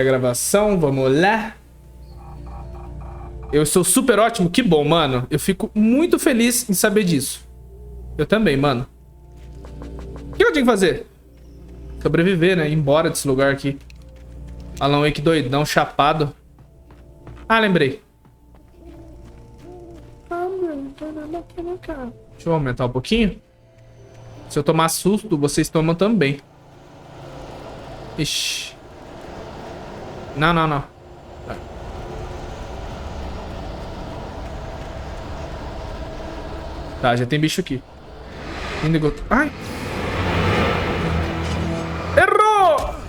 A gravação, vamos lá. Eu sou super ótimo, que bom, mano. Eu fico muito feliz em saber disso. Eu também, mano. O que eu tinha que fazer? Sobreviver, né? Ir embora desse lugar aqui. Alan Wake doidão, chapado. Ah, lembrei. Deixa eu aumentar um pouquinho. Se eu tomar susto, vocês tomam também. Ixi. Não, não, não. Tá, já tem bicho aqui. Ai! Errou!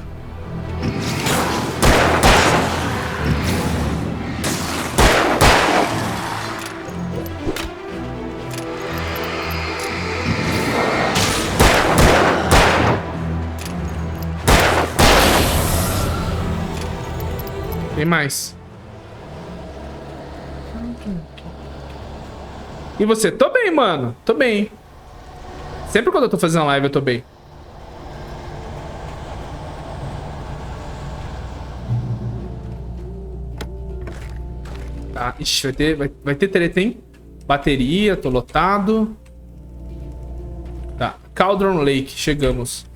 Tem mais. E você? Tô bem, mano. Tô bem. Sempre quando eu tô fazendo live, eu tô bem. Tá, ixi, vai ter treta, hein? Bateria, tô lotado. Tá, Cauldron Lake, chegamos.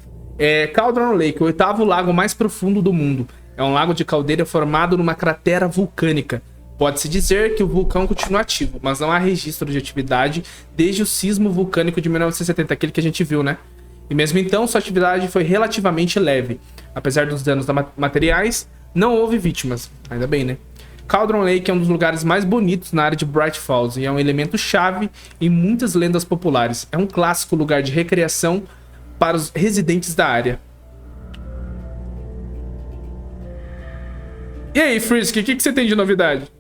Cauldron Lake, o 8º lago mais profundo do mundo. É um lago de caldeira formado numa cratera vulcânica. Pode-se dizer que o vulcão continua ativo, mas não há registro de atividade desde o sismo vulcânico de 1970, aquele que a gente viu, né? E mesmo então, sua atividade foi relativamente leve. Apesar dos danos materiais, não houve vítimas. Ainda bem, né? Cauldron Lake é um dos lugares mais bonitos na área de Bright Falls e é um elemento chave em muitas lendas populares. É um clássico lugar de recreação para os residentes da área. E aí, Frisk, o que você tem de novidade?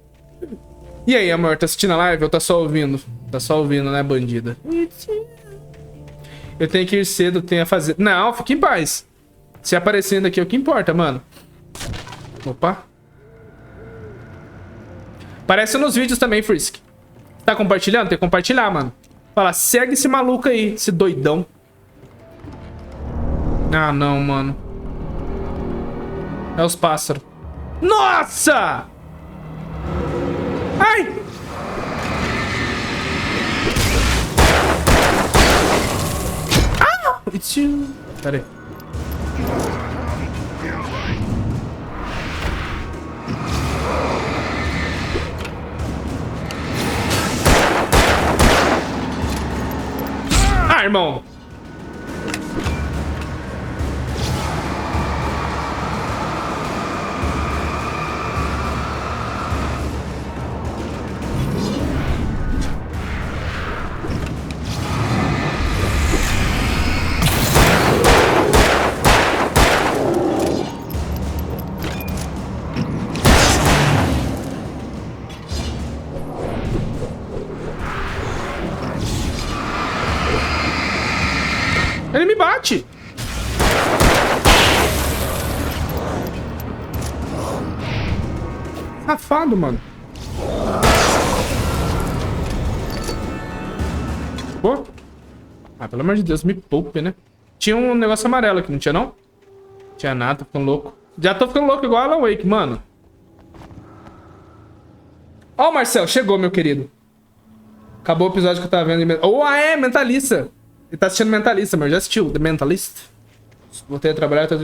E aí, amor, tá assistindo a live ou tá só ouvindo? Tá só ouvindo, né, bandida? Eu tenho que ir cedo, tenho a fazer... Não, fique em paz. Se aparecendo aqui é o que importa, mano. Opa. Aparece nos vídeos também, Frisk. Tá compartilhando? Tem que compartilhar, mano. Fala, segue esse maluco aí, esse doidão. Ah, não, mano. É os pássaros. Nossa! Ai! Ah! Pera aí. Ah, irmão! Ele me bate. Safado, mano. Pô. Ah, pelo amor de Deus, me poupe, né? Tinha um negócio amarelo aqui, não tinha não? Tinha nada, tô ficando louco. Já tô ficando louco igual Alan Wake, mano. Ó, o Marcel, chegou, meu querido. Acabou o episódio que eu tava vendo. Mentalista. Ele tá assistindo Mentalista, mas já assistiu The Mentalist? Voltei a trabalhar, tô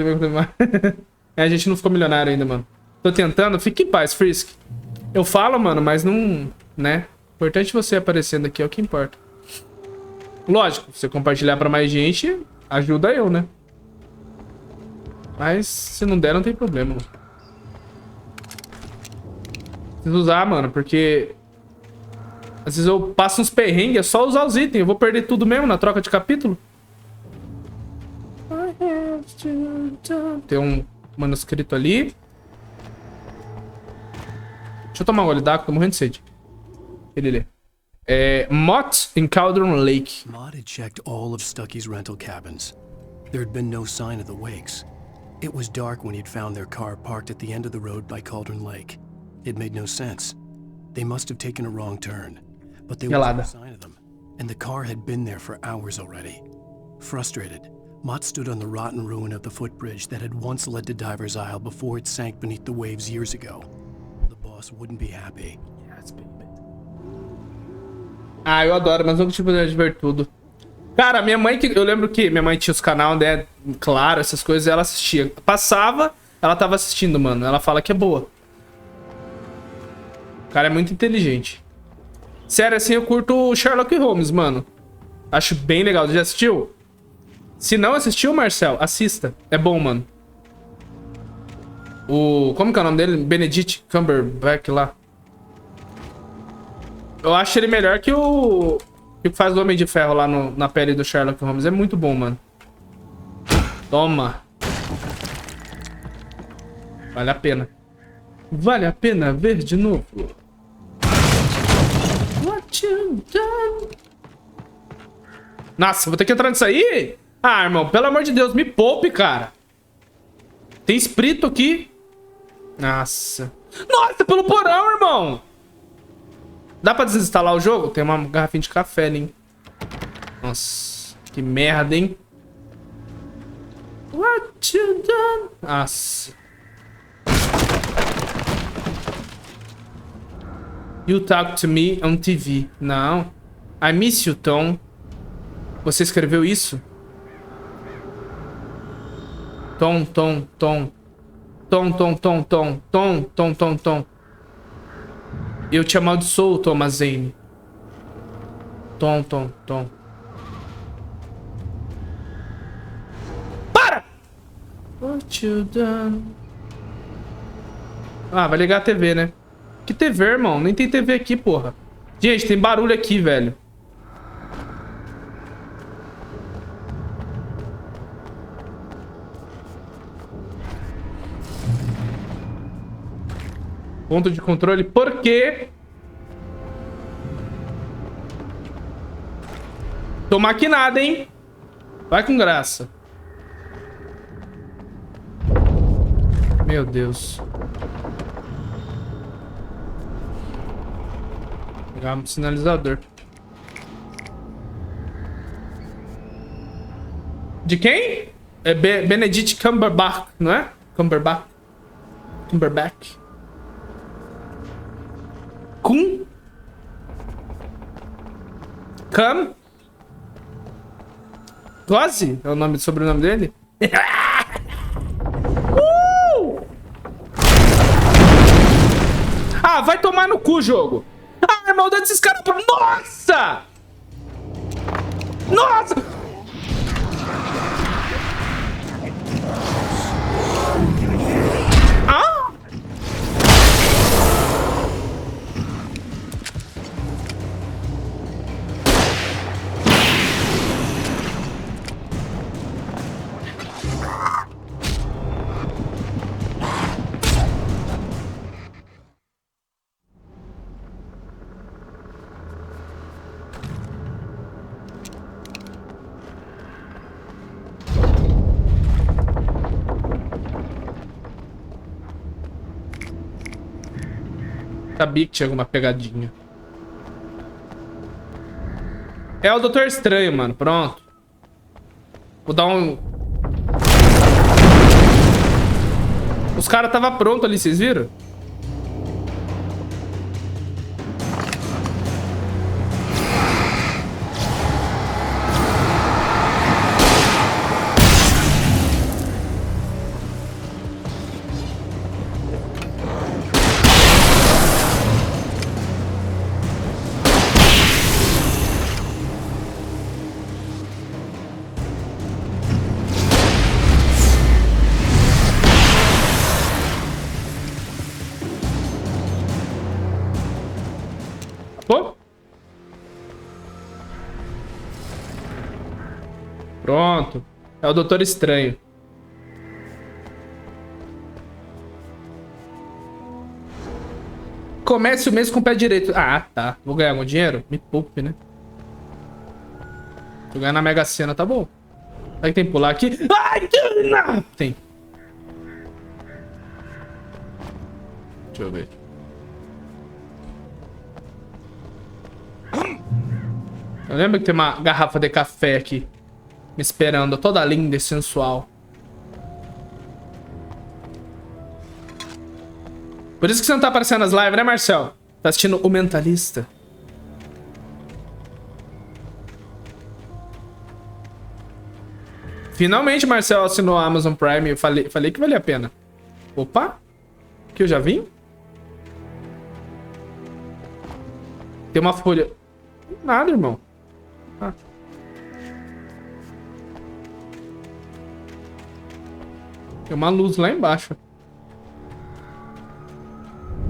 a gente não ficou milionário ainda, mano. Tô tentando, fique em paz, Frisk. Eu falo, mano, mas não... né? Importante você aparecendo aqui, é o que importa. Lógico, você compartilhar pra mais gente, ajuda eu, né? Mas se não der, não tem problema. Preciso usar, mano, porque... às vezes eu passo uns perrengues, é só usar os itens. Eu vou perder tudo mesmo na troca de capítulo. Tem um manuscrito ali. Deixa eu tomar um gole d'água, tô morrendo de sede. Ele lê. Mott in Cauldron Lake. Mott had checked all of Stucky's rental cabins. There had been no sign of the wakes. It was dark when he'd found their car parked at the end of the road by Cauldron Lake. It made no sense. They must have taken a wrong turn. But there was no sign of them, and the car had been there for hours already. Frustrated, Mott stood on the rotten ruin of the footbridge that had once led to Diver's Isle before it sank beneath the waves years ago. The boss wouldn't be happy. Ah, eu adoro, mas nunca tive poder de ver tudo. Cara, minha mãe, eu lembro que minha mãe tinha os canais, né? Claro, essas coisas, ela assistia. Passava, ela tava assistindo, mano. Ela fala que é boa. O cara é muito inteligente. Sério, assim, eu curto o Sherlock Holmes, mano. Acho bem legal. Já assistiu? Se não assistiu, Marcel, assista. É bom, mano. Como que é o nome dele? Benedict Cumberbatch lá. Eu acho ele melhor que o que faz o Homem de Ferro lá na pele do Sherlock Holmes. É muito bom, mano. Toma. Vale a pena. Vale a pena ver de novo. What you done? Nossa, vou ter que entrar nisso aí? Ah, irmão, pelo amor de Deus, me poupe, cara. Tem espírito aqui. Nossa. Nossa, pelo porão, irmão. Dá pra desinstalar o jogo? Tem uma garrafinha de café ali, hein? Nossa, que merda, hein? What you done? Nossa. You talk to me on TV. Não. I miss you, Tom. Você escreveu isso? Tom. Eu te amaldiçoo, Thomas Zane. Tom. Para! What you done? Ah, vai ligar a TV, né? Que TV, irmão? Nem tem TV aqui, porra. Gente, tem barulho aqui, velho. Ponto de controle, por quê? Tô maquinado, hein? Vai com graça. Meu Deus. Vou pegar um sinalizador. De quem? É Benedict Cumberbatch, não é? Cumberbatch. Quase é o nome do sobrenome dele. Ah, vai tomar no cu, jogo. Ah, maldade desses caras. Nossa! Nossa! Ah! Sabia que tinha alguma pegadinha. É o Doutor Estranho, mano. Pronto. Vou dar um... Os caras tava pronto ali, vocês viram? Pronto. É o Doutor Estranho. Comece o mês com o pé direito. Ah, tá. Vou ganhar algum dinheiro? Me poupe, né? Vou ganhar na Mega Sena, tá bom. Será que tem que pular aqui? Ai, não! Tem. Deixa eu ver. Eu lembro que tem uma garrafa de café aqui. Me esperando, toda linda e sensual. Por isso que você não tá aparecendo nas lives, né, Marcel? Tá assistindo O Mentalista. Finalmente, Marcel assinou a Amazon Prime. Eu falei que valia a pena. Opa! Que eu já vim? Tem uma folha. Nada, irmão. Ah. Tem uma luz lá embaixo.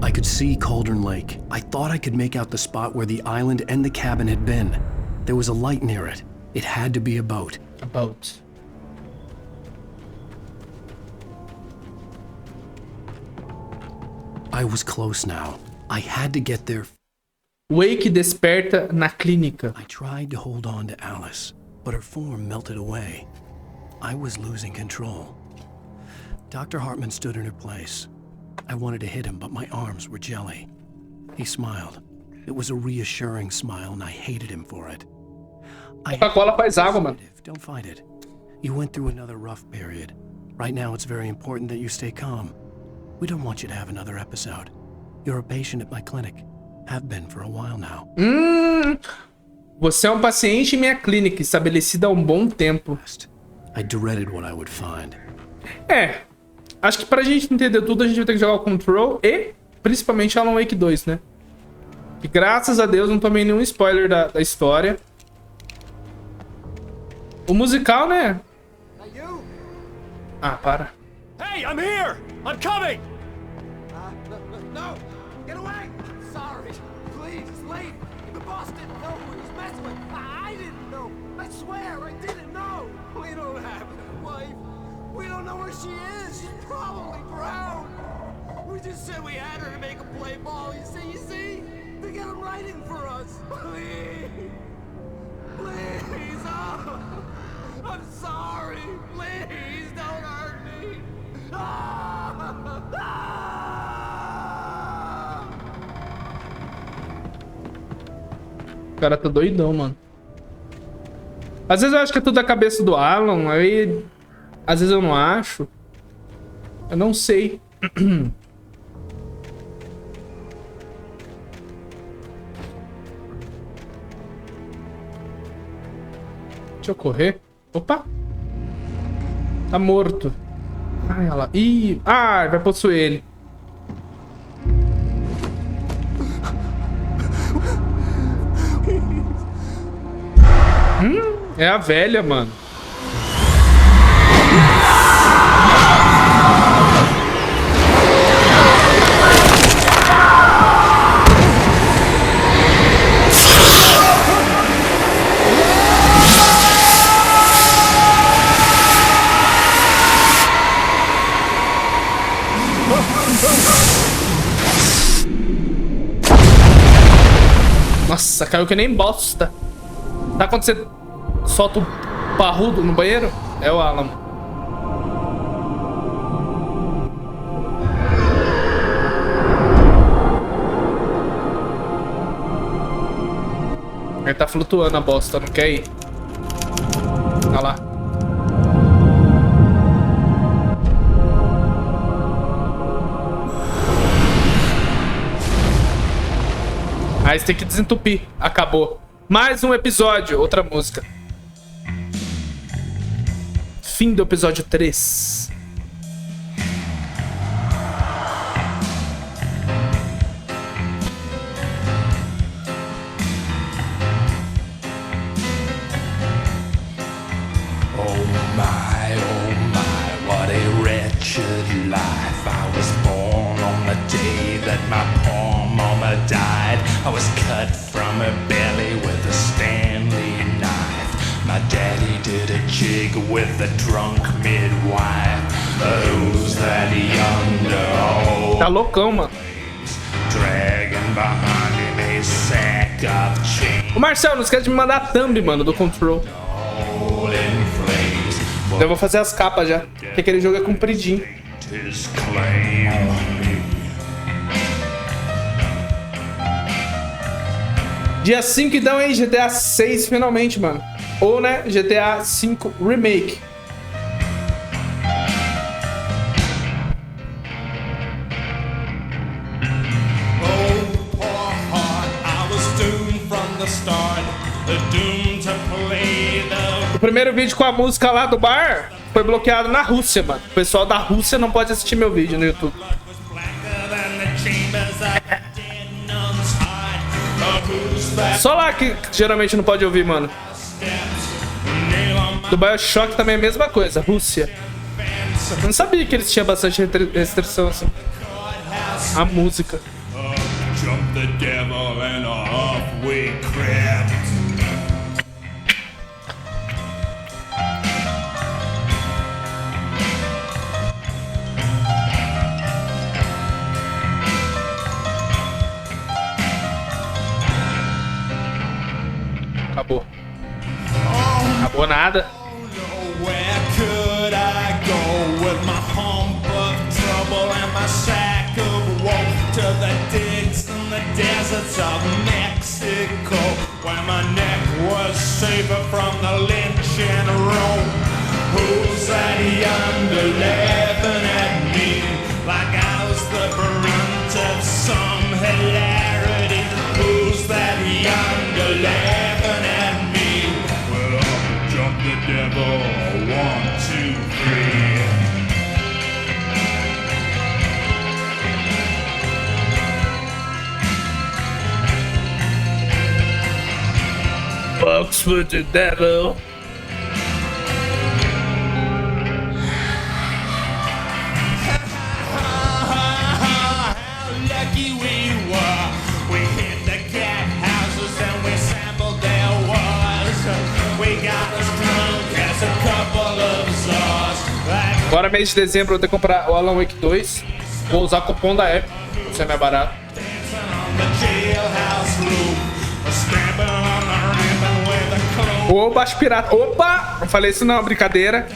I could see Cauldron Lake. I thought I could make out the spot where the island and the cabin had been. There was a light near it. It had to be a boat. A boat. I was close now. I had to get there. Wake desperta na clínica. I tried to hold on to Alice, but her form melted away. I was losing control. Dr. Hartman stood in her place. I wanted to hit him, but my arms were jelly. He smiled. It was a reassuring smile, and I hated him for it. Coca-Cola faz água, mano. Don't fight it. You went through another rough period. Right now, it's very important that you stay calm. We don't want you to have another episode. You're a patient at my clinic. Have been for a while now. Você é um paciente em minha clínica, estabelecida há um bom tempo. I dreaded what I would find. É. Acho que pra gente entender tudo, a gente vai ter que jogar o Control e, principalmente, Alan Wake 2, né? E graças a Deus não tomei nenhum spoiler da história. O musical, né? Ah, para. Hey, I'm here! I'm coming! No! Get away! Sorry. Please, it's late. The boss didn't know who he was messing with. I didn't know. I swear, I didn't know. We don't have a wife. We don't know where she is. She's probably drowned. We just said we had her to make a play ball. You see? To get him writing for us. Please. Please. Oh, I'm sorry. Please don't hurt me. O cara tá doidão, mano. Às vezes eu acho que é tudo da cabeça do Alan, aí... Às vezes eu não acho. Eu não sei. Deixa eu correr. Opa! Tá morto. Ai, olha lá. Ih! Ai, vai possuir ele. É a velha, mano. Nossa, caiu que nem bosta. Sabe quando você solta o parrudo no banheiro? É o Alan. Ele tá flutuando a bosta, não quer ir? Olha lá. Aí você tem que desentupir. Acabou. Mais um episódio. Outra música. Fim do episódio 3. Oh my, what a wretched life. I was born on the day that my poor mama died. I was cut from her belly with a Stanley knife. My daddy did a jig with a drunk midwife. Who's that yonder Tá old loucão, mano. dragging behind him a sack of chain? Ô Marcel, não esquece de me mandar a thumb, mano, do Control. All in flames. Eu vou fazer as capas já. Porque aquele jogo é compridinho. His claim. Dia 5 então, hein? GTA 6 finalmente, mano. Ou, né, GTA V Remake. O primeiro vídeo com a música lá do bar foi bloqueado na Rússia, mano. O pessoal da Rússia não pode assistir meu vídeo no YouTube. Só lá que geralmente não pode ouvir, mano. Do BioShock também é a mesma coisa, Rússia. Eu não sabia que eles tinham bastante restrição assim. A música. Acabou. Acabou nada. Where could I go with my hump of trouble and my sack of woe to the digs and the deserts of Mexico, where my neck was safer from the lynching rope? Who's that yonder laughing at me like I was the brunt of some hilarity? Who's that yonder laughing at me? Well, I'll jump the devil. 1, 2, 3. Box with the devil. How lucky we were. We hit the cat houses and we sampled their wars. We got as drunk as a couple of saws. Agora mês de dezembro eu vou ter que comprar o Alan Wake 2. Vou usar o cupom da Epic, isso é mais barato. Ô, baixo pirata. Opa! Não falei isso não, brincadeira.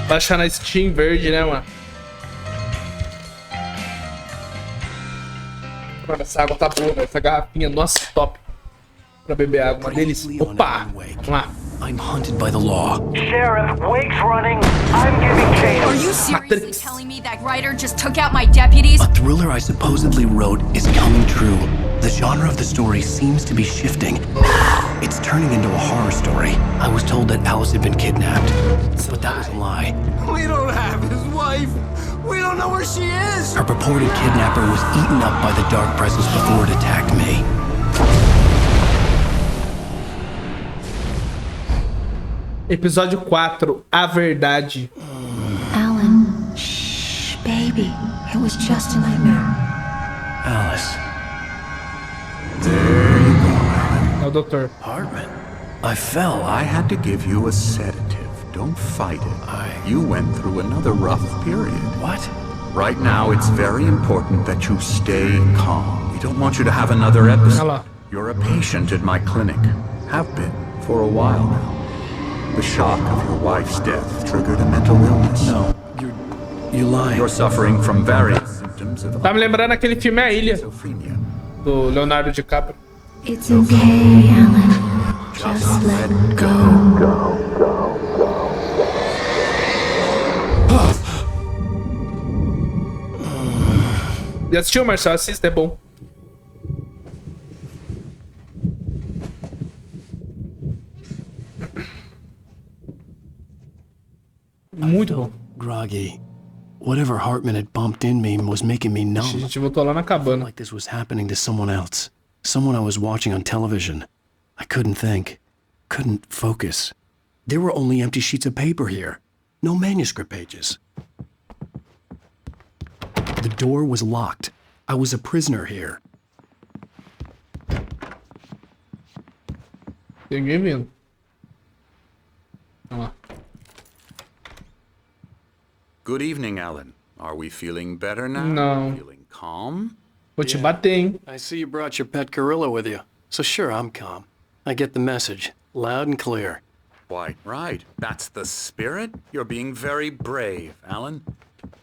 Baixar na Steam verde, né, mano? Mano, essa água tá boa, velho. Essa garrafinha, nossa, top. Pra beber água, uma delícia. Opa! Vamos lá. I'm hunted by the law. Sheriff, Wake's running. I'm giving chase. Are you seriously telling me that writer just took out my deputies? A thriller I supposedly wrote is coming true. The genre of the story seems to be shifting. It's turning into a horror story. I was told that Alice had been kidnapped, but that was a lie. We don't have his wife. We don't know where she is. Her purported kidnapper was eaten up by the dark presence before it attacked me. Episódio 4, A Verdade. Alan, shh, baby. It was just a nightmare. Alice. There you go, Alan. É o doutor. Hartman. I fell. I had to give you a sedative. Don't fight it. You went through another rough period. What? Right now, it's very important that you stay calm. We don't want you to have another episode. Olha lá. You're a patient at my clinic. Have been for a while now. The shock of your wife's death triggered a mental illness. No, you're lying. You're suffering from various symptoms of Tá me lembrando aquele filme A Ilha, schizophrenia. do Leonardo DiCaprio. It's okay, Alan. Just let go. Já assistiu, Marcelo? Assista, é bom. Muito bom. Groggy. Whatever Hartman had bumped in me was making me A numb. gente voltou lá na cabana. Like this was happening to someone else. Someone I was watching on television. I couldn't think. Couldn't focus. There were only empty sheets of paper here. No manuscript pages. The door was locked. I was a prisoner here. Tem ninguém vindo. Olha lá. Good evening, Alan. Are we feeling better now? No. Feeling calm? Vou te bater, hein? I see you brought your pet gorilla with you. So sure, I'm calm. I get the message. Loud and clear. Quite right. That's the spirit. You're being very brave, Alan.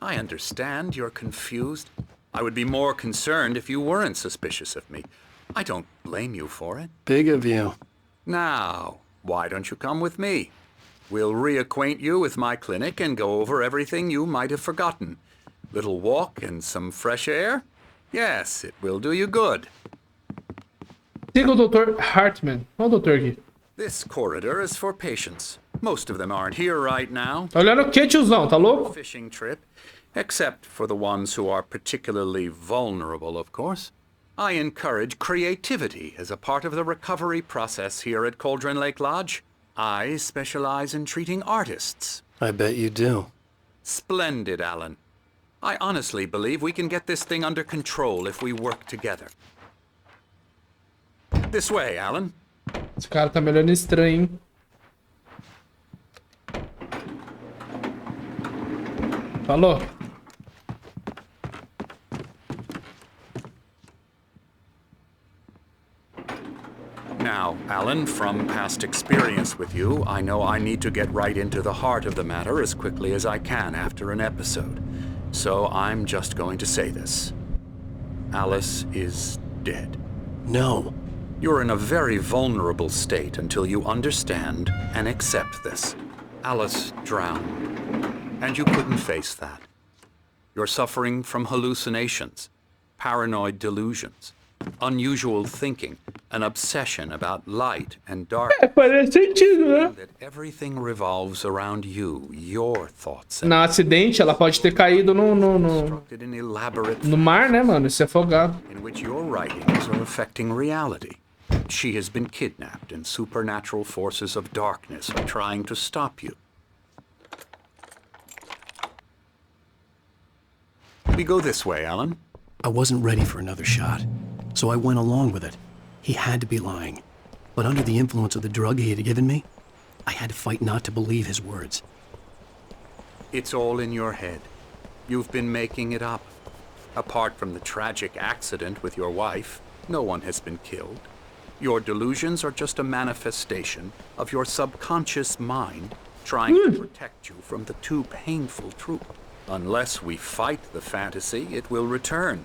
I understand you're confused. I would be more concerned if you weren't suspicious of me. I don't blame you for it. Big of you. Now, why don't you come with me? We'll reacquaint you with my clinic and go over everything you might have forgotten. Little walk and some fresh air? Yes, it will do you good. Siga o Dr. Hartman. Olha o doutor aqui. This corridor is for patients. Most of them aren't here right now. Tá olhando o que, tiozão? Tá louco? Fishing trip, except for the ones who are particularly vulnerable, of course. I encourage creativity as a part of the recovery process here at Cauldron Lake Lodge. I specialize in treating artists. I bet you do. Splendid, Alan. I honestly believe we can get this thing under control if we work together. This way, Alan. Esse cara tá me olhando estranho, hein? Falou. Now, Alan, from past experience with you, I know I need to get right into the heart of the matter as quickly as I can after an episode. So I'm just going to say this. Alice is dead. No. You're in a very vulnerable state until you understand and accept this. Alice drowned, and you couldn't face that. You're suffering from hallucinations, paranoid delusions, unusual thinking, an obsession about light and dark. Faz sentido, né? That everything revolves around you, your thoughts. No acidente, ela pode ter caído no mar, né, mano? E se afogado. In which your writings are affecting reality. She has been kidnapped, and supernatural forces of darkness are trying to stop you. We go this way, Alan. I wasn't ready for another shot, so I went along with it. He had to be lying. But under the influence of the drug he had given me, I had to fight not to believe his words. It's all in your head. You've been making it up. Apart from the tragic accident with your wife, no one has been killed. Your delusions are just a manifestation of your subconscious mind trying to protect you from the too painful truth. Unless we fight the fantasy, it will return.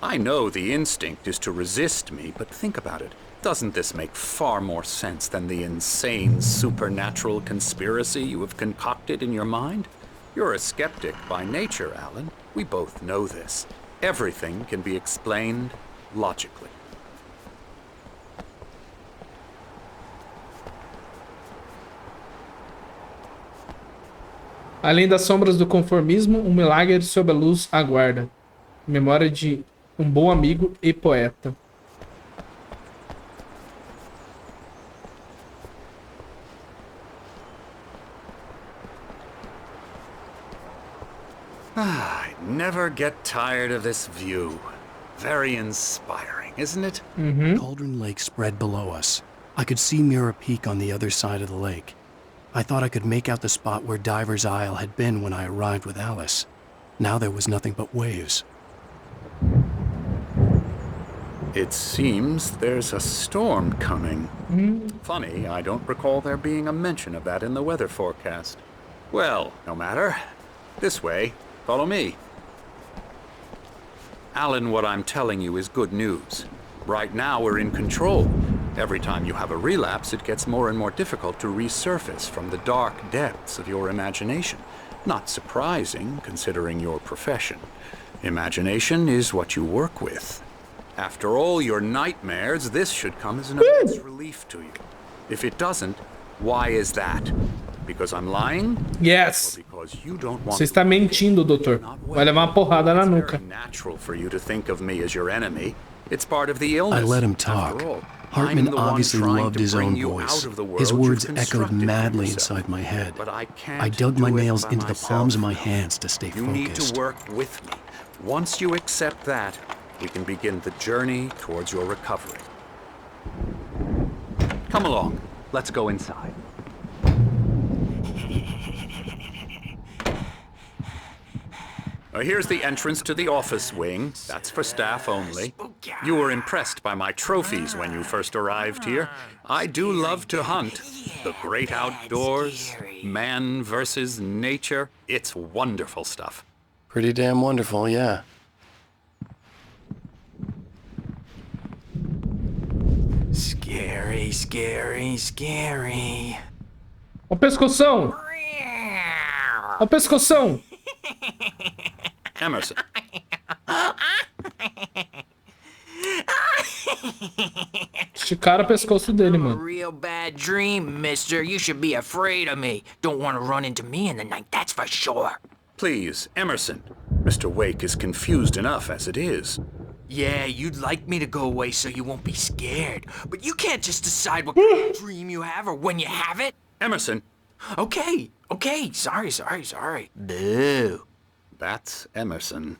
I know the instinct is to resist me, but think about it. Doesn't this make far more sense than the insane supernatural conspiracy you have concocted in your mind? You're a skeptic by nature, Alan. We both know this. Everything can be explained logically. Além das sombras do conformismo, um milagre sob a luz aguarda. Memória de um bom amigo e poeta. I never get tired of this view. Very inspiring, isn't it? Cauldron Lake spread below us. I could see Mirror Peak on the other side of the lake. I thought I could make out the spot where Diver's Isle had been when I arrived with Alice. Now there was nothing but waves. It seems there's a storm coming. Funny, I don't recall there being a mention of that in the weather forecast. Well, no matter. This way. Follow me. Alan, what I'm telling you is good news. Right now we're in control. Every time you have a relapse, it gets more and more difficult to resurface from the dark depths of your imagination. Not surprising, considering your profession. Imagination is what you work with. After all your nightmares, this should come as an immense relief to you. If it doesn't, why is that? Because I'm lying? Yes. Or because you don't want Você está mentindo, doutor. Vai levar uma porrada na nuca. It's very natural for you to think of me as your enemy. It's part of the illness. I let him talk. After all, Hartman I'm the one obviously trying loved to his bring own you voice. out of the world His you've words echoed constructed for madly yourself. inside my head. But I can't I dug my do it nails by into the myself. palms of my hands to stay You need to focused. work with me. Once you accept that, we can begin the journey towards your recovery. Come along. Let's go inside. Here's the entrance to the office wing. That's for staff only. You were impressed by my trophies when you first arrived here. I do love to hunt. The great outdoors, man versus nature. It's wonderful stuff. Pretty damn wonderful, yeah. Scary, scary, scary. Ó o pescoção. Ó o pescoção. Emerson. Esticaram o pescoço dele, mano. Real bad dream, mister. You should be afraid of me. Don't want to run into me in the night, that's for sure. Please, Emerson. Mr. Wake is confused enough as it is. Yeah, you'd like me to go away so you won't be scared. But you can't just decide what kind of dream you have or when you have it. Emerson. Okay, sorry. Boo. That's Emerson.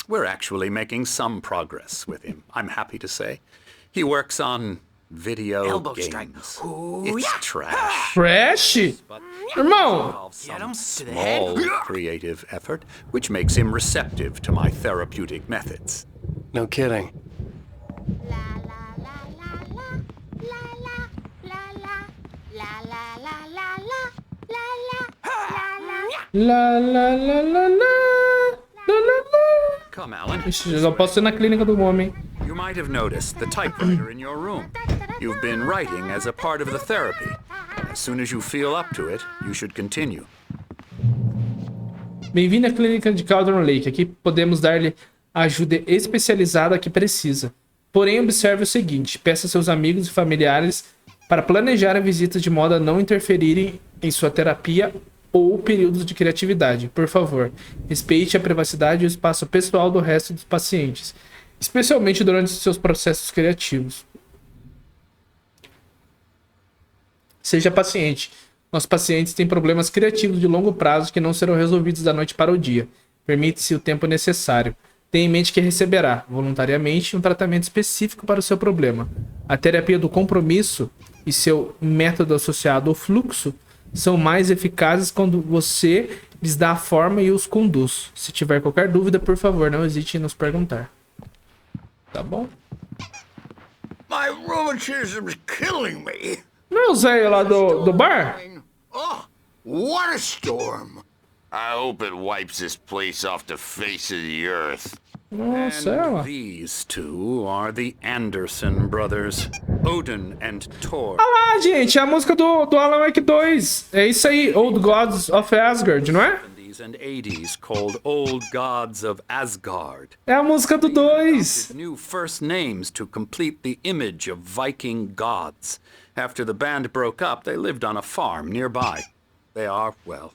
We're actually making some progress with him, I'm happy to say. He works on video Elbow games. strike. Ooh, It's yeah. trash. Trash? Irmão. Involves Get him some to the head. small creative effort, which makes him receptive to my therapeutic methods. No kidding. Lá, lá, lá, lá, lá. Lá, lá, lá. Come, Alan. Ixi, eu só posso ir na clínica do homem. You might have noticed the typewriter in your room. You've been writing as a part of the therapy. As soon as you feel up to it, you should continue. Bem-vindo à clínica de Cauldron Lake. Aqui podemos dar-lhe a ajuda especializada que precisa. Porém, observe o seguinte: peça a seus amigos e familiares para planejar a visita de modo a não interferirem em sua terapia ou períodos de criatividade. Por favor, respeite a privacidade e o espaço pessoal do resto dos pacientes, especialmente durante seus processos criativos. Seja paciente. Nossos pacientes têm problemas criativos de longo prazo que não serão resolvidos da noite para o dia. Permite-se o tempo necessário. Tenha em mente que receberá, voluntariamente, um tratamento específico para o seu problema. A terapia do compromisso e seu método associado ao fluxo são mais eficazes quando você lhes dá a forma e os conduz. Se tiver qualquer dúvida, por favor, não hesite em nos perguntar. Tá bom? My rheumatism's killing me. Não é o Zé lá do bar? Oh, what a storm. I hope it wipes this place off the face of the earth. Nossa, And ela. these two are the Anderson brothers, Odin and Thor. Ah lá, gente, é a música do Alan Wake 2. É isso aí, Old Gods of Asgard, não é? 70s and 80s called Old Gods of Asgard. É a música do 2. New first names to complete the image of Viking gods. After the band broke up, they lived on a farm nearby. They are, well,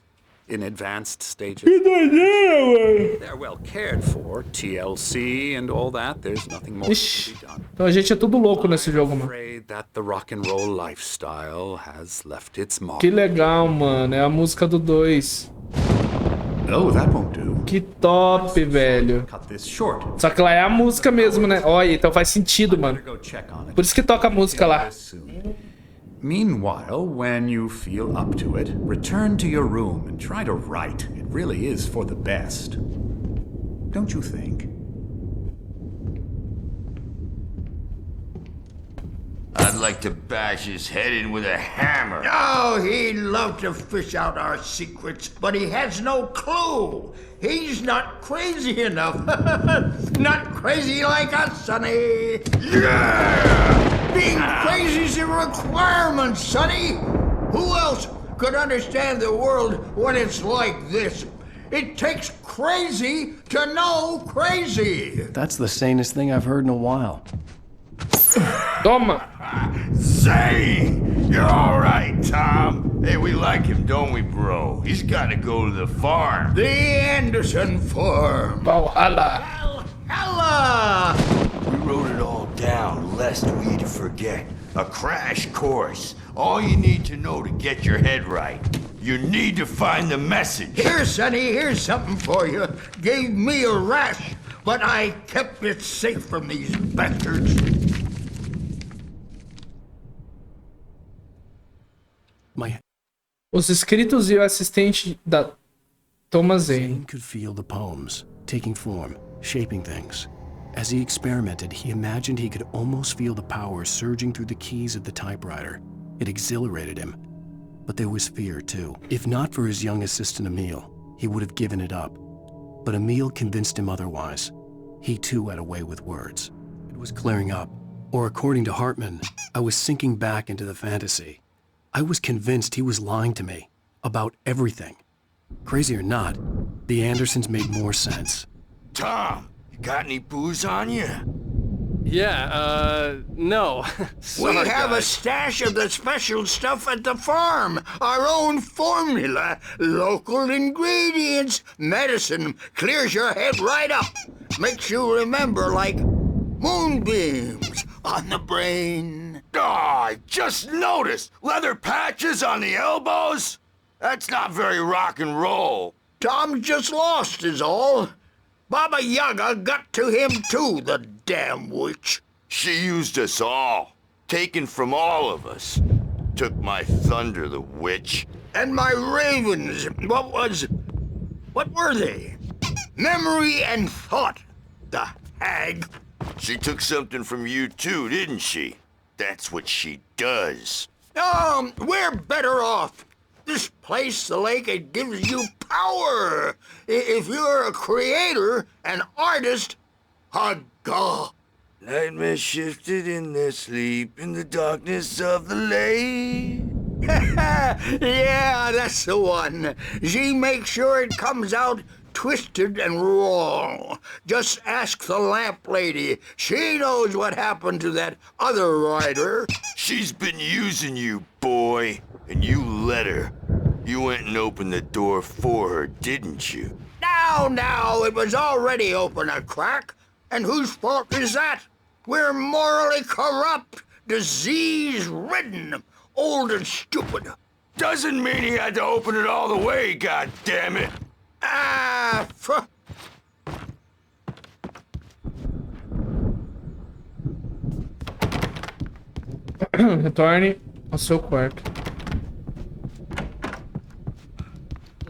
in advanced stages. Que doideira, mano. They're well cared for, TLC and all that. There's nothing more Ixi, that can be done. então a gente é tudo louco nesse jogo, I'm mano. afraid that the rock and roll lifestyle has left its mark. Que legal, mano. É a música do 2. No, that won't do. Que top, velho. Cut this short. Só que lá é a música mesmo, né? Olha, então faz sentido, mano. Go check on it. Por isso que toca a música lá. Meanwhile, when you feel up to it, return to your room and try to write. It really is for the best. Don't you think? I'd like to bash his head in with a hammer. Oh, he'd love to fish out our secrets, but he has no clue. He's not crazy enough. Not crazy like us, Sonny. Yeah! Being crazy's a requirement, Sonny. Who else could understand the world when it's like this? It takes crazy to know crazy. That's the sanest thing I've heard in a while. Toma! Say, you're all right, Tom. Hey, we like him, don't we, bro? He's got to go to the farm. The Anderson Farm. Valhalla! Hella! We wrote it all down, lest we'd forget. A crash course. All you need to know to get your head right. You need to find the message. Here, Sonny, here's something for you. Gave me a rash, but I kept it safe from these bastards. My Os escritos e o assistente da Thomas Zane could feel the poems, taking form, shaping things. As he experimented, he imagined he could almost feel the power surging through the keys of the typewriter. It exhilarated him. But there was fear, too. If not for his young assistant Emil, he would have given it up. But Emil convinced him otherwise. He, too, had a way with words. It was clearing up. Or according to Hartman, I was sinking back into the fantasy. I was convinced he was lying to me. About everything. Crazy or not, the Andersons made more sense. Tom, you got any booze on you? Yeah, no. We Sorry, have a guys. stash of the special stuff at the farm. Our own formula. Local ingredients. Medicine. Clears your head right up. Makes you remember like moonbeams on the brain. Oh, I just noticed. Leather patches on the elbows? That's not very rock and roll. Tom just lost is all. Baba Yaga got to him too, the damn witch. She used us all. Taken from all of us. Took my thunder, the witch. And my ravens, what were they? Memory and thought, the hag. She took something from you too, didn't she? That's what she does. We're better off. This place, the lake, it gives you power. If you're a creator, an artist, a god. Nightmares shifted in their sleep in the darkness of the lake. Yeah, that's the one. She makes sure it comes out twisted and wrong. Just ask the lamp lady. She knows what happened to that other writer. She's been using you, boy, and you let her. You went and opened the door for her, didn't you? Now, it was already open a crack. And whose fault is that? We're morally corrupt, disease-ridden, old and stupid. Doesn't mean he had to open it all the way, goddammit. Retorne ao seu quarto.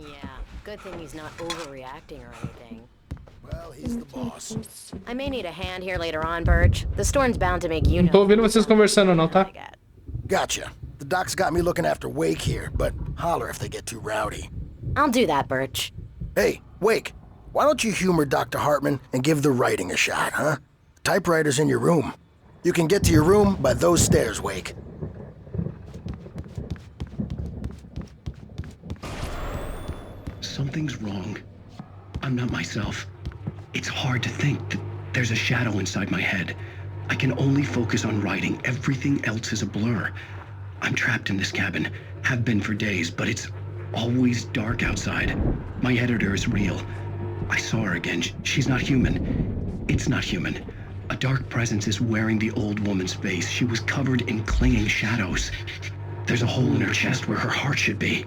Yeah, good thing he's not overreacting or anything. Well, he's the boss. I may need a hand here later on, Birch. The storm's bound to make you Não tô ouvindo vocês conversando não, tá? Gotcha. The doc's got me looking after Wake here, but holler if they get too rowdy. I'll do that, Birch. Hey, Wake, why don't you humor Dr. Hartman and give the writing a shot, huh? Typewriter's in your room. You can get to your room by those stairs, Wake. Something's wrong. I'm not myself. It's hard to think that there's a shadow inside my head. I can only focus on writing. Everything else is a blur. I'm trapped in this cabin. Have been for days, but it's always dark outside. My editor is real. I saw her again. She's not human. It's not human. A dark presence is wearing the old woman's face. She was covered in clinging shadows. There's a hole in her chest where her heart should be.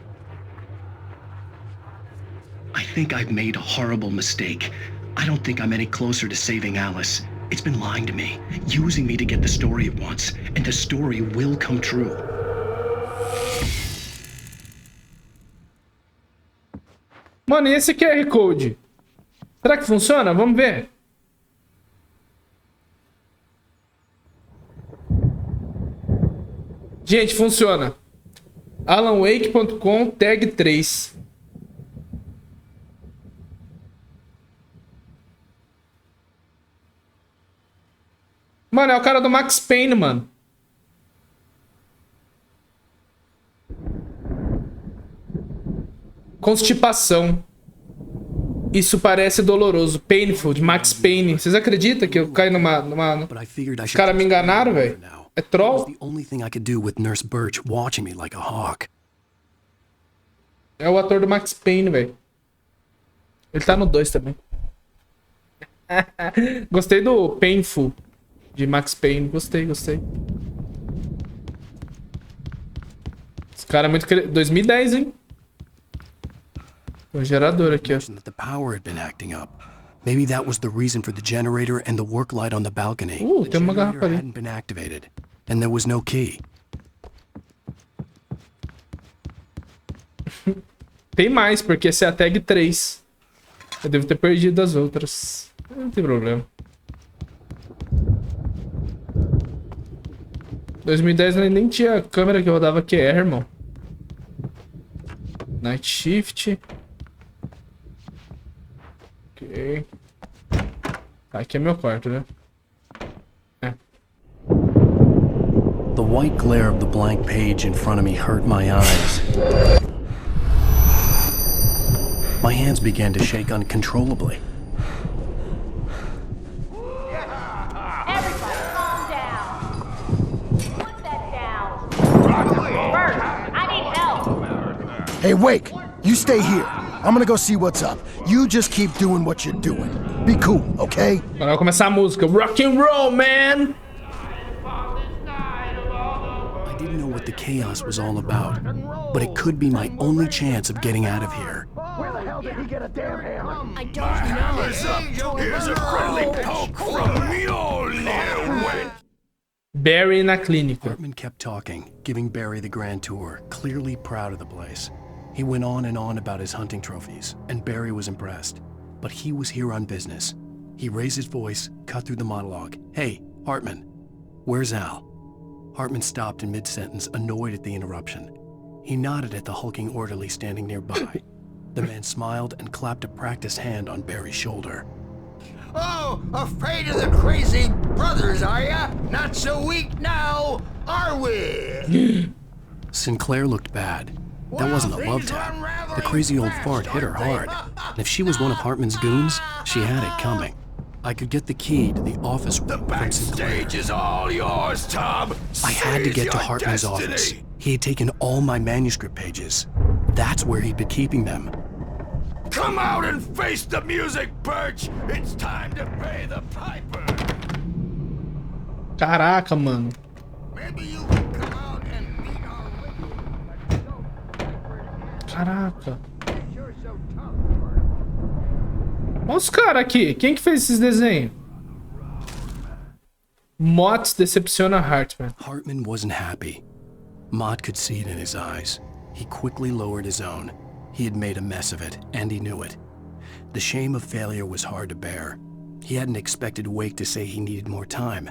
I think I've made a horrible mistake. I don't think I'm any closer to saving Alice. It's been lying to me, using me to get the story it wants, and the story will come true. Mano, e esse QR Code? Será que funciona? Vamos ver. Gente, funciona. alanwake.com tag 3. Mano, é o cara do Max Payne, mano. Constipação. Isso parece doloroso. Painful, de Max Payne. Vocês acreditam que eu caí numa... Os caras me enganaram, velho? É troll? É o ator do Max Payne, velho. Ele tá no 2 também. Gostei do Painful de Max Payne. Gostei. Esse cara é muito... 2010, hein? Tem um gerador aqui, ó. The power had been acting up. Maybe that was the reason for the generator and the work light on the balcony. Tem uma garrafa ali. Hadn't been activated, and there was no key. Tem mais, porque essa é a tag 3. Eu devo ter perdido as outras. Não tem problema. 2010 nem tinha câmera que rodava QR, irmão. Night Shift. Ok. Tá, aqui é meu quarto, né? É. The white glare of the blank page in front of me hurt my eyes. My hands began to shake uncontrollably. Everybody, calm down. Put that down. Bert, I need help. Hey, Wake, you stay here. I'm gonna go see what's up. You just keep doing what you're doing. Be cool, okay? Agora vai começar a música. Rock and roll, man! I didn't know what the chaos was all about, but it could be my only chance of getting out of here. Where the hell did he get a damn hammer? I don't know. Here's a friendly poke from Mjolnir. Barry na clínica. Hartman kept talking, giving Barry the grand tour, clearly proud of the place. He went on and on about his hunting trophies, and Barry was impressed. But he was here on business. He raised his voice, cut through the monologue. Hey, Hartman, where's Al? Hartman stopped in mid-sentence, annoyed at the interruption. He nodded at the hulking orderly standing nearby. The man smiled and clapped a practiced hand on Barry's shoulder. Oh, afraid of the crazy brothers, are ya? Not so weak now, are we? Sinclair looked bad. That wasn't a love tap. The crazy old fart hit her hard. And if she was one of Hartman's goons, she had it coming. I could get the key to the office room from Sinclair. Backstage is all yours, Tom. I had to get to Hartman's office. He had taken all my manuscript pages. That's where he'd been keeping them. Come out and face the music, Birch. It's time to pay the piper. Caraca, mano. Maybe you can come out and meet our Caraca. Olha os caras aqui. Quem que fez esses desenhos? Mott decepciona Hartman. Hartman wasn't happy. Mott could see it in his eyes. He quickly lowered his own. He had made a mess of it, and he knew it. The shame of failure was hard to bear. He hadn't expected Wake to say he needed more time,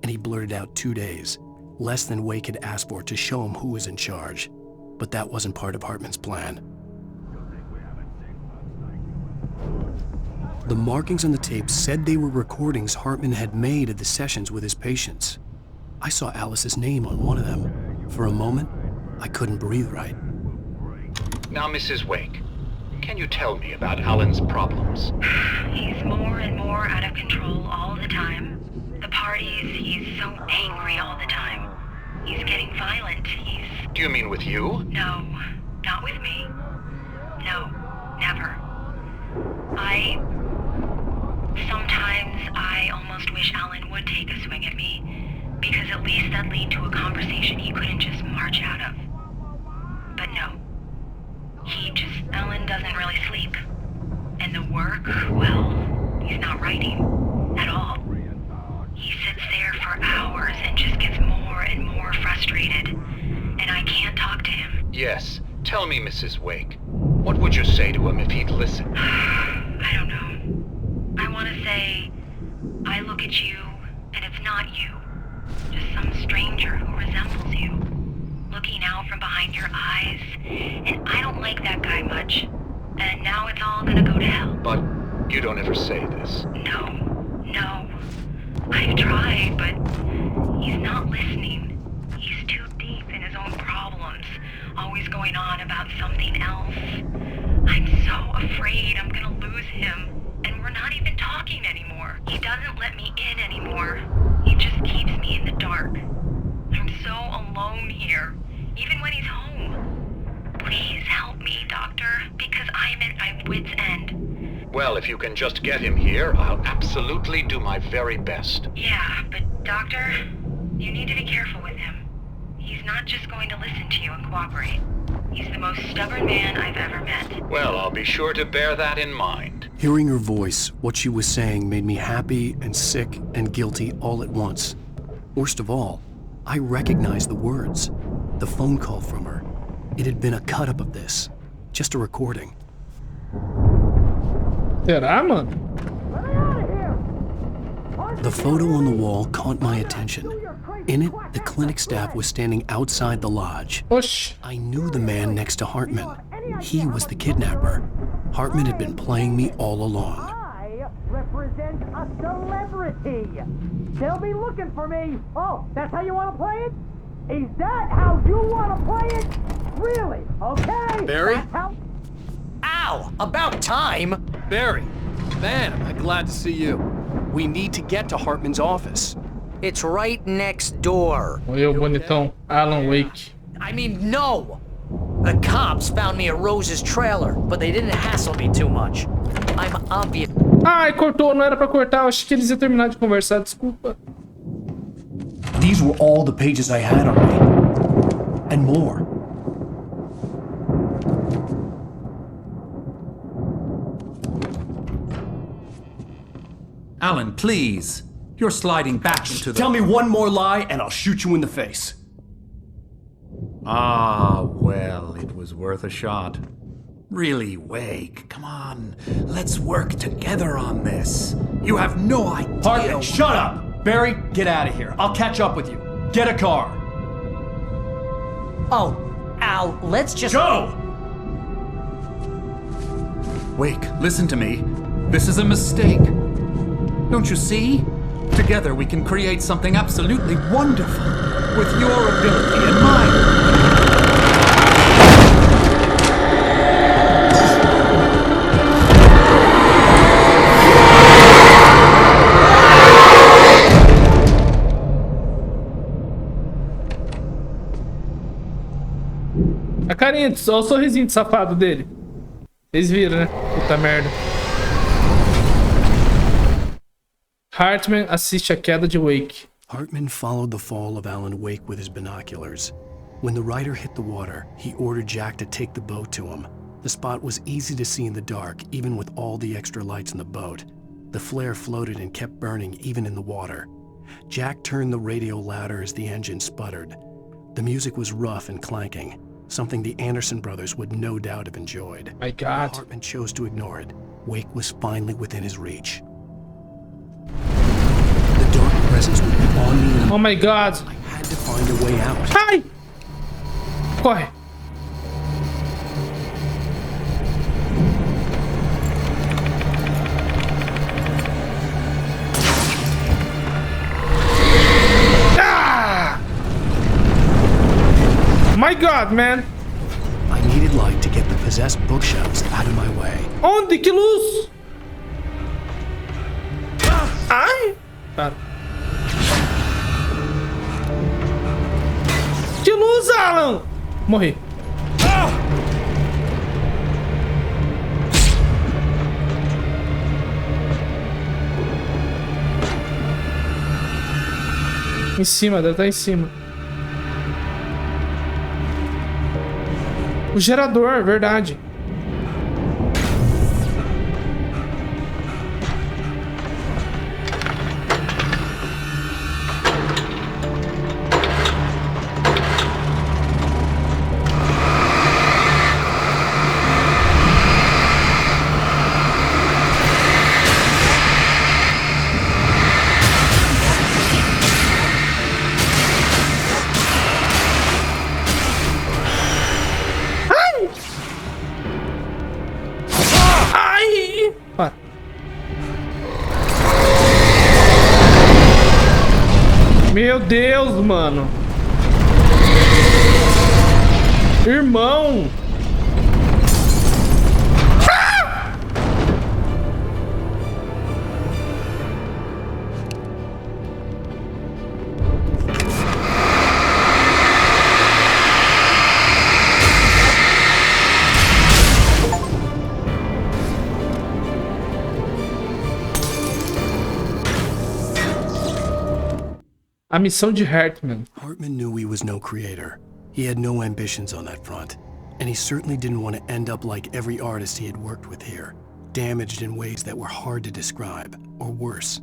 and he blurted out 2 days, less than Wake had asked for to show him who was in charge. But that wasn't part of Hartman's plan. The markings on the tape said they were recordings Hartman had made of the sessions with his patients. I saw Alice's name on one of them. For a moment, I couldn't breathe right. Now, Mrs. Wake, can you tell me about Alan's problems? He's more and more out of control all the time. The parties, he's so angry all the time. He's getting violent. Do you mean with you? No, not with me. No, never. Sometimes I almost wish Alan would take a swing at me, because at least that'd lead to a conversation he couldn't just march out of. But no. Alan doesn't really sleep. And the work, well, he's not writing at all. He sits there for hours and just gets more and more frustrated. And I can't talk to him. Yes. Tell me, Mrs. Wake. What would you say to him if he'd listen? I don't know. I want to say, I look at you, and it's not you. Just some stranger who resembles you. Looking out from behind your eyes, and I don't like that guy much. And now it's all gonna go to hell. But you don't ever say this. No. I've tried, but he's not listening. He's too deep in his own problems, always going on about something else. I'm so afraid I'm gonna lose him, and we're not even talking anymore. He doesn't let me in anymore. He just keeps me in the dark. I'm so alone here, even when he's home. Please help me, Doctor, because I'm at my wit's end. Well, if you can just get him here, I'll absolutely do my very best. Yeah, but Doctor, you need to be careful with him. He's not just going to listen to you and cooperate. He's the most stubborn man I've ever met. Well, I'll be sure to bear that in mind. Hearing her voice, what she was saying made me happy and sick and guilty all at once. Worst of all, I recognized the words. The phone call from her. It had been a cut-up of this. just a recording. Será, mano? The photo on the wall caught my attention. In it, the clinic staff was standing outside the lodge. Osh. I knew the man next to Hartman. He was the kidnapper. Hartman had been playing me all along. I represent a celebrity. They'll be looking for me. Oh, that's how you want to play it? Is that how you want to play it? Really? Okay. Barry? Ow! About time! Barry, man, am I glad to see you. We need to get to Hartman's office. It's right next door. Olha o bonitão, Alan Wake. I mean, no! The cops found me at Rose's trailer, but they didn't hassle me too much. I'm obvious. Ai, cortou, não era pra cortar. Eu achei que eles iam terminar de conversar, desculpa. These were all the pages I had on me. And more. Alan, please. You're sliding back into the... Tell me one more lie and I'll shoot you in the face. Ah, well, it was worth a shot. Really, Wake, come on. Let's work together on this. You have no idea... Hartman, shut up! Barry, get out of here. I'll catch up with you. Get a car. Oh, Al, let's just... Go! Wake, listen to me. This is a mistake. Don't you see? Together we can create something absolutely wonderful. With your ability and mine. A carinha, só o sorrisinho de safado dele. Vocês viram, né? Puta merda. Hartman assiste a queda de Wake. Hartman followed the fall of Alan Wake with his binoculars. When the rider hit the water, he ordered Jack to take the boat to him. The spot was easy to see in the dark, even with all the extra lights in the boat. The flare floated and kept burning even in the water. Jack turned the radio louder as the engine sputtered. The music was rough and clanking, something the Anderson brothers would no doubt have enjoyed. My God. Hartman chose to ignore it. Wake was finally within his reach. The dark presence would be on me. Oh my God. I had to find a way out. Ai! Corre. Ah! My God, man. I needed light to get the possessed bookshelves out of my way. Onde? Que luz? Ai! Para. Que luz, Alan! Morri. Em cima, deve estar em cima. O gerador, verdade. Meu Deus, mano. Irmão. A missão de Hartman. Hartman knew he was no creator. He had no ambitions on that front. And he certainly didn't want to end up like every artist he had worked with here, damaged in ways that were hard to describe, or worse.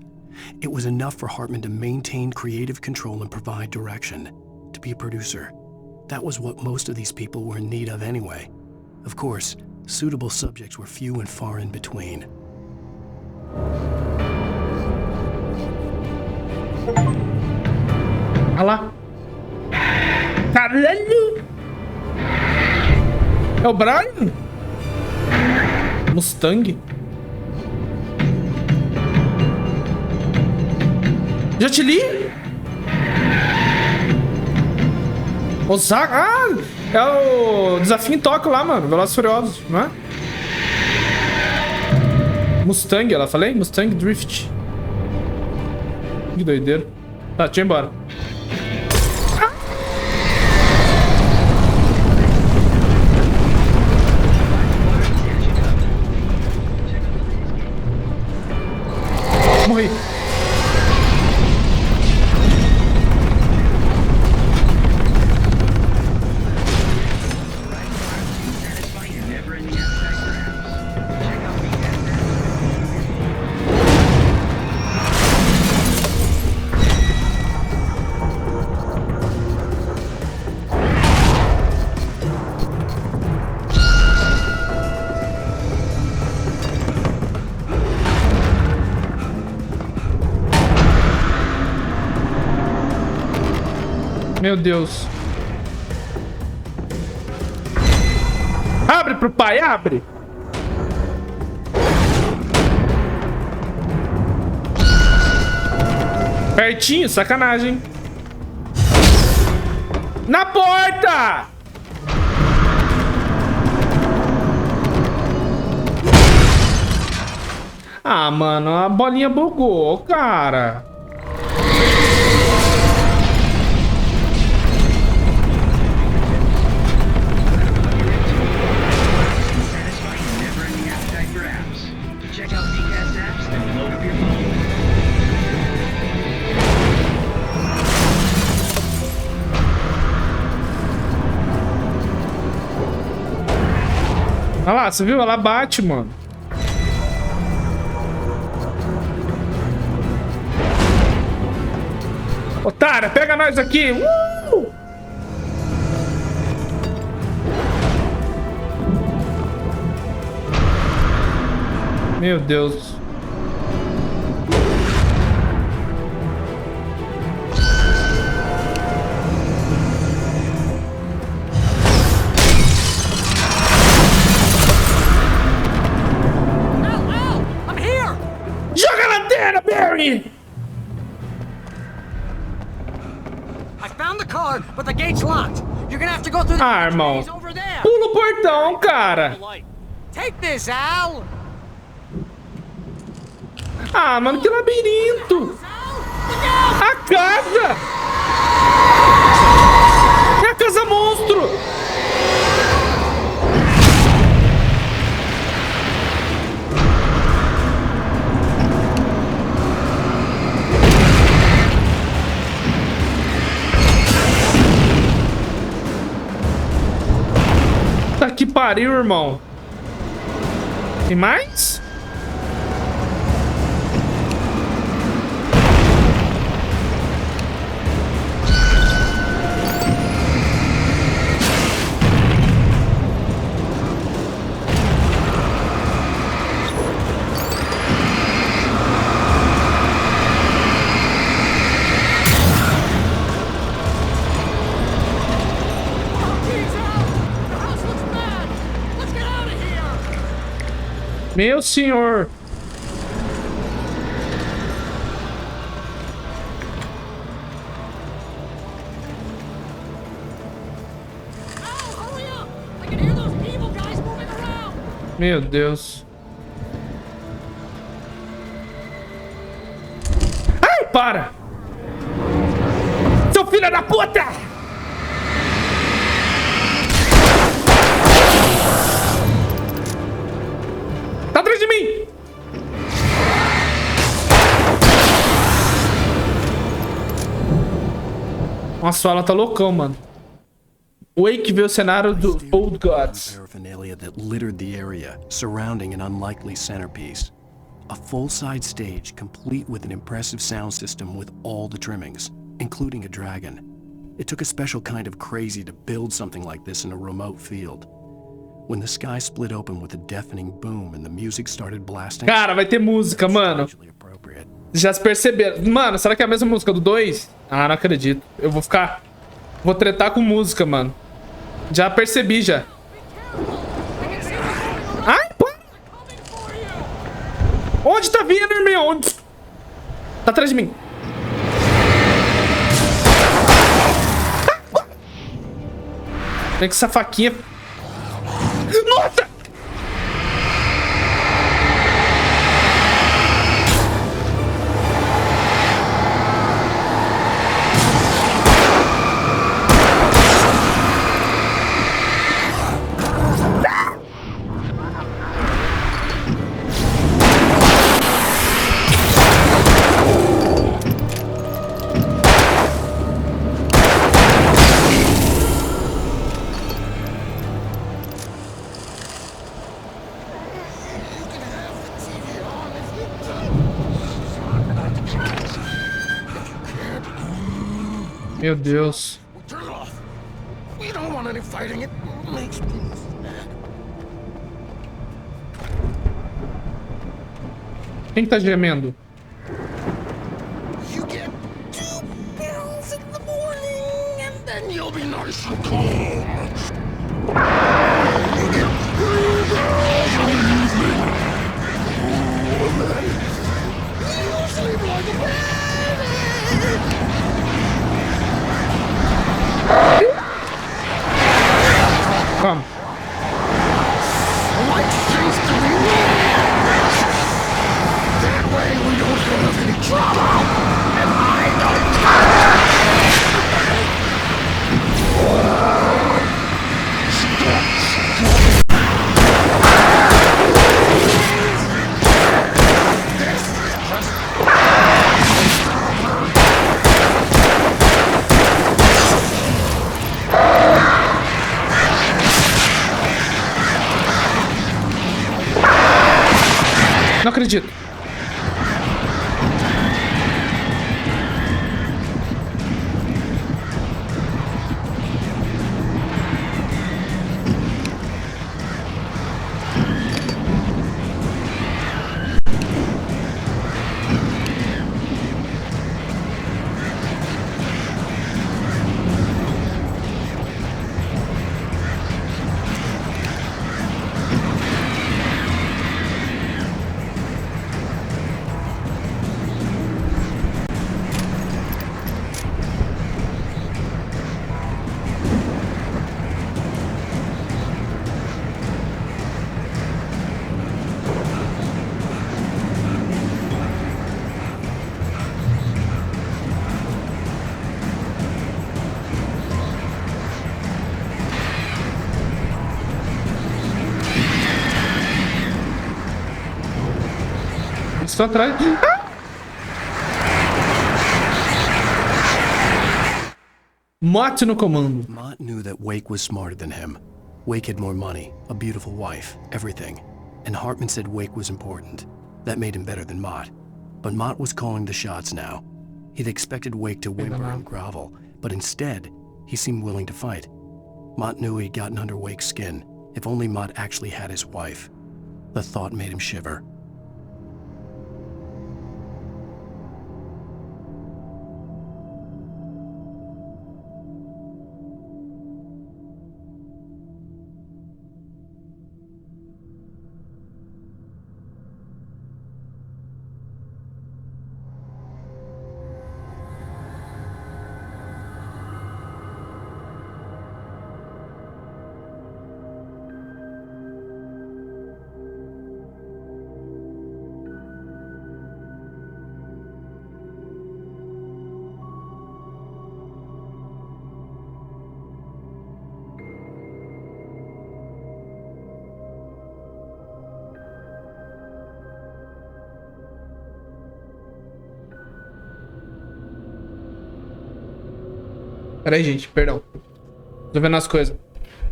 It was enough for Hartman to maintain creative control and provide direction, to be a producer. That was what most of these people were in need of anyway. Of course, suitable subjects were few and far in between. Olha lá. Caralho! É o Brian? Mustang? Já te li? Osaka? Ah, é o desafio em Tóquio lá, mano. Velozes e Furiosos, não é? Mustang, ela falei? Mustang Drift. Que doideira. Tá, deixa eu ir embora. Ah! Morri. Meu Deus. Abre pro pai, abre. Pertinho, sacanagem. Na porta! Ah, mano, a bolinha bugou, cara. Olha lá, você viu? Ela bate, mano. Otária, pega nós aqui. Meu Deus. Barry! I found the car, but the gate's locked. You're gonna have to go through the irmão. over there. Pula o portão, cara. Take this, Al. Ah, mano, que labirinto. A casa. É a casa monstro. Tá que pariu, irmão. Tem mais? Meu senhor. Meu Deus. Ai, para! Seu filho da puta! Tá atrás de mim! Nossa, ela tá loucão, mano. Wake vê o cenário do Old Gods. Paraphernalia that littered the area, surrounding an unlikely centerpiece. A full-size stage, complete with an impressive sound system with all the trimmings, including a dragon. It took a special kind of crazy to build something like this in a remote field. when the sky split open with a deafening boom and the music started blasting. Cara, vai ter música, mano. Já se perceberam. Mano, será que é a mesma música do 2? Ah, não acredito. Eu vou ficar... Vou tretar com música, mano. Já percebi, já. Ai, pô! Onde tá vindo, irmão? Onde? Tá atrás de mim. Vem com essa faquinha. Nossa! Meu Deus. Quem tá gemendo? Come. Não acredito. Estou atrás. Mott no comando. Mott knew that Wake was smarter than him. Wake had more money, a beautiful wife, everything. And Hartman said Wake was important. That made him better than Mott. But Mott was calling the shots now. He'd expected Wake to whimper and grovel, but instead, he seemed willing to fight. Mott knew he'd gotten under Wake's skin. If only Mott actually had his wife. The thought made him shiver. Pera aí, gente, perdão. Tô vendo as coisas.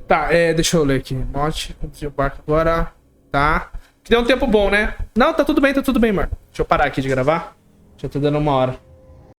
Tá, deixa eu ler aqui. Mott, conduzir o barco agora. Tá. Que deu um tempo bom, né? Não, tá tudo bem, mano. Deixa eu parar aqui de gravar. Já tô dando 1 hora.